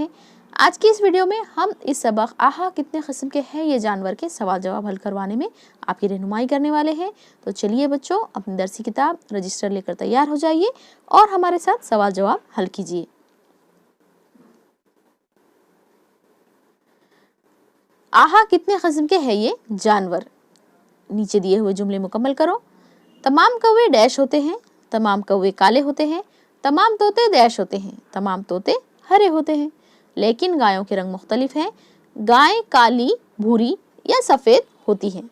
आज की इस वीडियो में हम इस सबक आहा कितने किस्म के हैं ये जानवर के सवाल जवाब हल करवाने में आपकी रहनुमाई करने वाले हैं। तो चलिए बच्चों, अपनी दरसी किताब रजिस्टर लेकर तैयार हो जाइए और हमारे साथ सवाल जवाब हल कीजिए। आहा कितने किस्म के हैं ये जानवर। नीचे दिए हुए जुमले मुकम्मल करो। तमाम कौवे डैश होते हैं, तमाम कौवे काले होते हैं, तमाम तोते डैश होते हैं, तमाम तोते हरे होते हैं, लेकिन गायों के रंग मुख्तलिफ हैं। गाय काली, भूरी या सफेद होती हैं।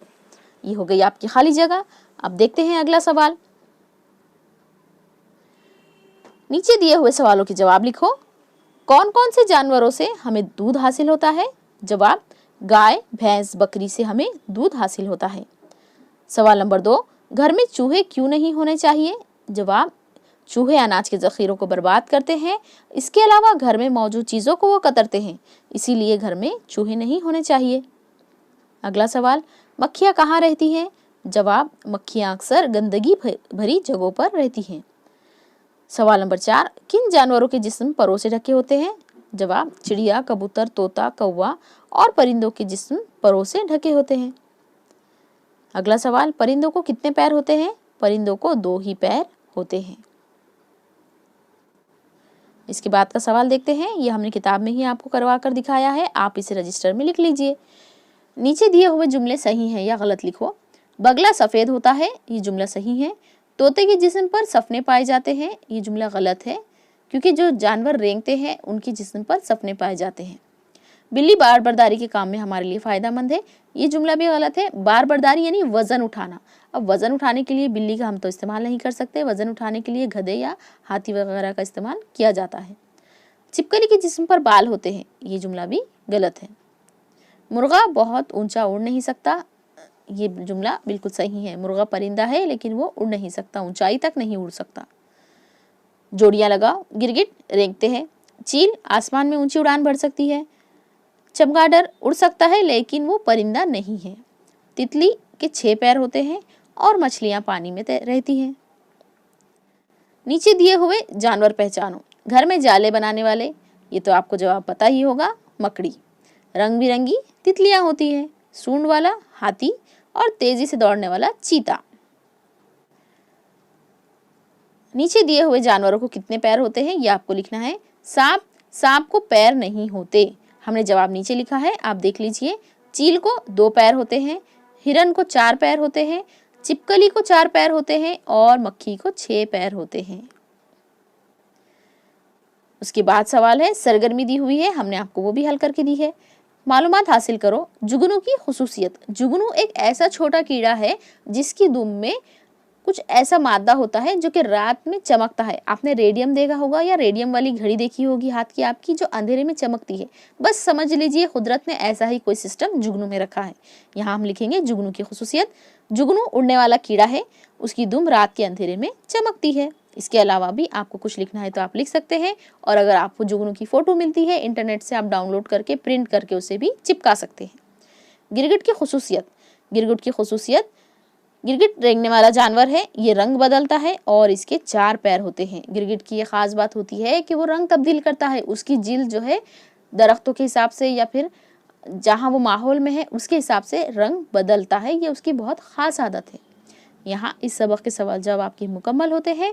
ये हो गई आपकी खाली जगह। अब देखते हैं अगला सवाल। नीचे दिए हुए सवालों के जवाब लिखो। कौन कौन से जानवरों से हमें दूध हासिल होता है? जवाब, गाय, भैंस, बकरी से हमें दूध हासिल होता है। सवाल नंबर 2, घर में चूहे क्यों नहीं होने चाहिए? जवाब, चूहे अनाज के जखीरों को बर्बाद करते हैं। इसके अलावा घर में मौजूद चीज़ों को वो कतरते हैं, इसीलिए घर में चूहे नहीं होने चाहिए। अगला सवाल, मक्खियाँ कहाँ रहती हैं? जवाब, मक्खियाँ अक्सर गंदगी भरी जगहों पर रहती हैं। सवाल नंबर 4, किन जानवरों के जिस्म परों से ढके होते हैं? जवाब, चिड़िया, कबूतर, तोता, कौवा और परिंदों के जिस्म परों से ढके होते हैं। अगला सवाल, परिंदों को कितने पैर होते हैं? परिंदों को 2 ही पैर होते हैं। इसके बाद का सवाल देखते हैं। ये हमने किताब में ही आपको करवा कर दिखाया है, आप इसे रजिस्टर में लिख लीजिए। नीचे दिए हुए जुमले सही हैं या गलत लिखो। बगला सफ़ेद होता है, ये जुमला सही है। तोते के जिस्म पर सफने पाए जाते हैं, ये जुमला गलत है, क्योंकि जो जानवर रेंगते हैं उनके जिस्म पर सफने पाए जाते हैं। बिल्ली बार बर्दारी के काम में हमारे लिए फ़ायदेमंद है, ये जुमला भी गलत है। बार बर्दारी यानी वज़न उठाना। अब वज़न उठाने के लिए बिल्ली का हम तो इस्तेमाल नहीं कर सकते, वज़न उठाने के लिए गधे या हाथी वगैरह का इस्तेमाल किया जाता है। छिपकली के जिस्म पर बाल होते हैं, ये जुमला भी गलत है। मुर्गा बहुत ऊंचा उड़ नहीं सकता, ये जुमला बिल्कुल सही है। मुर्गा परिंदा है लेकिन वो उड़ नहीं सकता, ऊंचाई तक नहीं उड़ सकता। जोड़ियाँ लगाओ। गिरगिट रेंगते हैं। चील आसमान में ऊंची उड़ान भर सकती है। चमगादड़ उड़ सकता है लेकिन वो परिंदा नहीं है। तितली के 6 पैर होते हैं और मछलियां पानी में रहती हैं। नीचे दिए हुए जानवर पहचानो। घर में जाले बनाने वाले, ये तो आपको जवाब पता ही होगा, मकड़ी। रंग बिरंगी तितलियां होती हैं। सूंड वाला हाथी और तेजी से दौड़ने वाला चीता। नीचे दिए हुए जानवरों को कितने पैर होते हैं ये आपको लिखना है। सांप को पैर नहीं होते, हमने जवाब नीचे लिखा है, आप देख लीजिए। चील को 2 पैर होते हैं, हिरन को 4 पैर होते हैं, छिपकली को 4 पैर होते हैं और मक्खी को 6 पैर होते हैं। उसके बाद सवाल है, सरगर्मी दी हुई है, हमने आपको वो भी हल करके दी है। मालूमात हासिल करो। जुगनू की खुसूसियत। जुगनू एक ऐसा छोटा कीड़ा है जिसकी दुम में कुछ ऐसा मादा होता है जो कि रात में चमकता है। आपने रेडियम देखा होगा या रेडियम वाली घड़ी देखी होगी हाथ की आपकी, जो अंधेरे में चमकती है। बस समझ लीजिए कुदरत ने ऐसा ही कोई सिस्टम जुगनू में रखा है। यहाँ हम लिखेंगे जुगनू की खुसूसियत। जुगनू उड़ने वाला कीड़ा है, उसकी दुम रात के अंधेरे में चमकती है। इसके अलावा भी आपको कुछ लिखना है तो आप लिख सकते हैं, और अगर आपको जुगनू की फोटो मिलती है इंटरनेट से, आप डाउनलोड करके प्रिंट करके उसे भी चिपका सकते हैं। गिरगिट की खुसूसियत। गिरगिट की खुसूसियत, गिरगिट रेंगने वाला जानवर है, ये रंग बदलता है और इसके 4 पैर होते हैं। गिरगिट की ये खास बात होती है कि वो रंग तब्दील करता है। उसकी जिल्द जो है दरख्तों के हिसाब से या फिर जहाँ वो माहौल में है उसके हिसाब से रंग बदलता है, ये उसकी बहुत खास आदत है। यहाँ इस सबक के सवाल जवाब आपके मुकम्मल होते हैं।